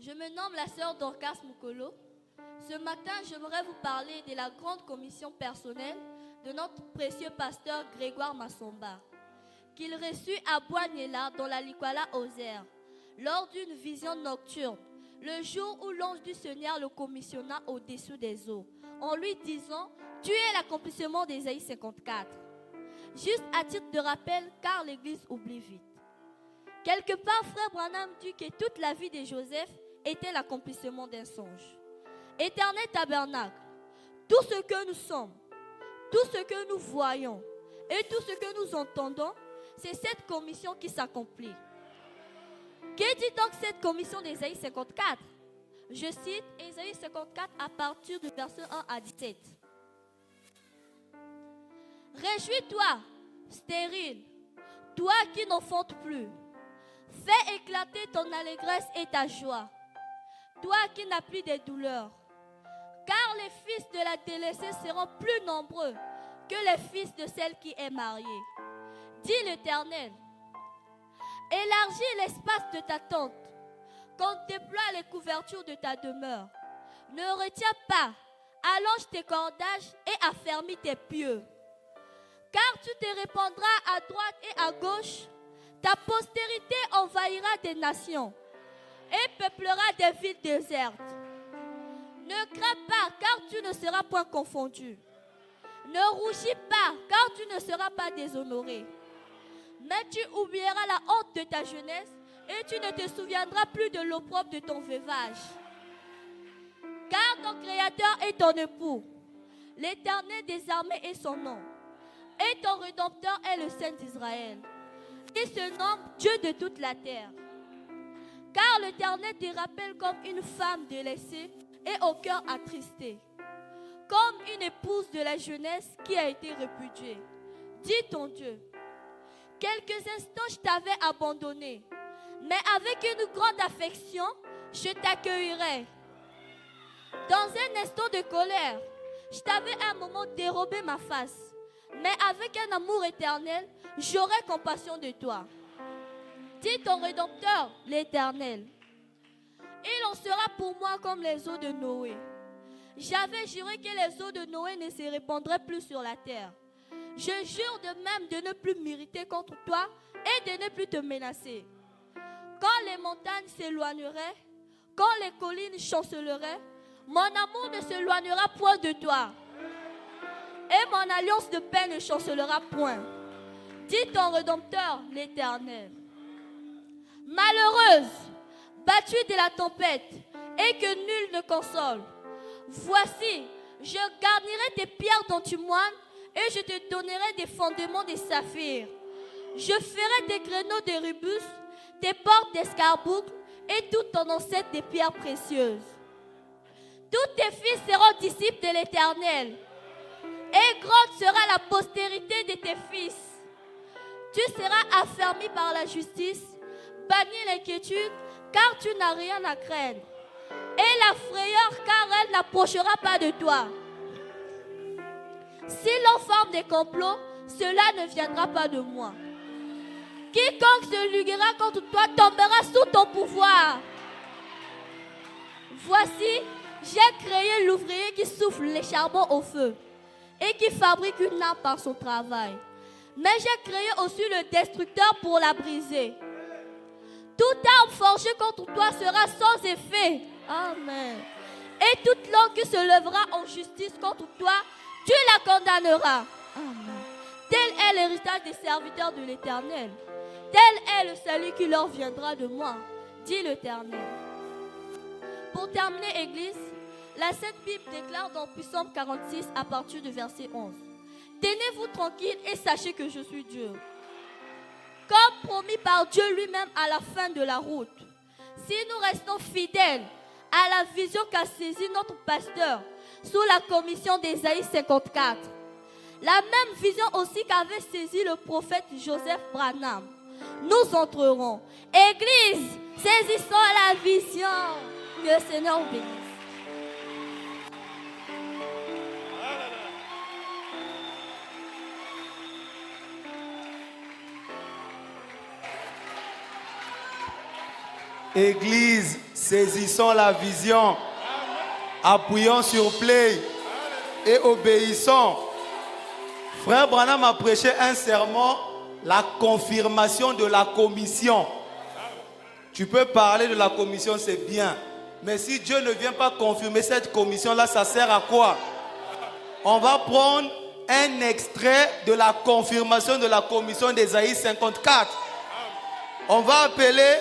Je me nomme la sœur Dorcas Mukolo. Ce matin, j'aimerais vous parler de la grande commission personnelle de notre précieux pasteur Grégoire Massomba, qu'il reçut à Boignela dans la Likwala Ozer, lors d'une vision nocturne, le jour où l'ange du Seigneur le commissionna au-dessous des eaux, en lui disant « Tu es l'accomplissement d'Ésaïe 54 ». Juste à titre de rappel, car l'Église oublie vite. Quelque part, frère Branham dit que toute la vie de Joseph était l'accomplissement d'un songe. Éternel tabernacle, tout ce que nous sommes, tout ce que nous voyons et tout ce que nous entendons, c'est cette commission qui s'accomplit. Que dit donc cette commission d'Ésaïe 54? Je cite Ésaïe 54 à partir du verset 1 à 17. Réjouis-toi, stérile, toi qui n'enfantes plus. Fais éclater ton allégresse et ta joie, toi qui n'as plus de douleurs. Car les fils de la délaissée seront plus nombreux que les fils de celle qui est mariée. Dit l'Éternel, élargis l'espace de ta tente, qu'on déploie les couvertures de ta demeure. Ne retiens pas, allonge tes cordages et affermis tes pieux. Car tu te répandras à droite et à gauche, ta postérité envahira des nations et peuplera des villes désertes. Ne crains pas, car tu ne seras point confondu. Ne rougis pas, car tu ne seras pas déshonoré. Mais tu oublieras la honte de ta jeunesse et tu ne te souviendras plus de l'opprobre de ton veuvage. Car ton Créateur est ton époux. L'Éternel des armées est son nom. Et ton Rédempteur est le Saint d'Israël. Il se nomme Dieu de toute la terre. Car l'Éternel te rappelle comme une femme délaissée et au cœur attristé, comme une épouse de la jeunesse qui a été répudiée. Dis ton Dieu, quelques instants je t'avais abandonné, mais avec une grande affection, je t'accueillerai. Dans un instant de colère, je t'avais un moment dérobé ma face, mais avec un amour éternel, j'aurai compassion de toi. Dis ton Rédempteur, l'Éternel. Il en sera pour moi comme les eaux de Noé. J'avais juré que les eaux de Noé ne se répandraient plus sur la terre. Je jure de même de ne plus m'irriter contre toi et de ne plus te menacer. Quand les montagnes s'éloigneraient, quand les collines chanceleraient, mon amour ne s'éloignera point de toi. Et mon alliance de paix ne chancelera point. Dis ton Rédempteur, l'Éternel. Malheureuse, battue de la tempête, et que nul ne console. Voici, je garnirai tes pierres d'antimoine, et je te donnerai des fondements de saphir. Je ferai des créneaux de rubus, tes portes d'escarboucles, et toute ton enceinte de pierres précieuses. Tous tes fils seront disciples de l'Éternel, et grande sera la postérité de tes fils. Tu seras affermi par la justice, banni l'inquiétude, car tu n'as rien à craindre. Et la frayeur, car elle n'approchera pas de toi. Si l'on forme des complots, cela ne viendra pas de moi. Quiconque se liguera contre toi tombera sous ton pouvoir. Voici, j'ai créé l'ouvrier qui souffle les charbons au feu et qui fabrique une arme par son travail. Mais j'ai créé aussi le destructeur pour la briser. Toute arme forgée contre toi sera sans effet. Amen. Et toute langue qui se lèvera en justice contre toi, tu la condamneras. Amen. Tel est l'héritage des serviteurs de l'Éternel. Tel est le salut qui leur viendra de moi, dit l'Éternel. Pour terminer, Église, la Sainte Bible déclare dans Psaume 46 à partir du verset 11. Tenez-vous tranquille et sachez que je suis Dieu. Comme promis par Dieu lui-même à la fin de la route, si nous restons fidèles à la vision qu'a saisie notre pasteur sous la commission d'Ésaïe 54, la même vision aussi qu'avait saisi le prophète Joseph Branham, nous entrerons. Église, saisissons la vision. Que le Seigneur vous bénisse. Église, saisissons la vision. Appuyons sur play et obéissons. Frère Branham a prêché un sermon, la confirmation de la commission. Tu peux parler de la commission, c'est bien. Mais si Dieu ne vient pas confirmer cette commission-là, ça sert à quoi? On va prendre un extrait de la confirmation de la commission d'Ésaïe 54. On va appeler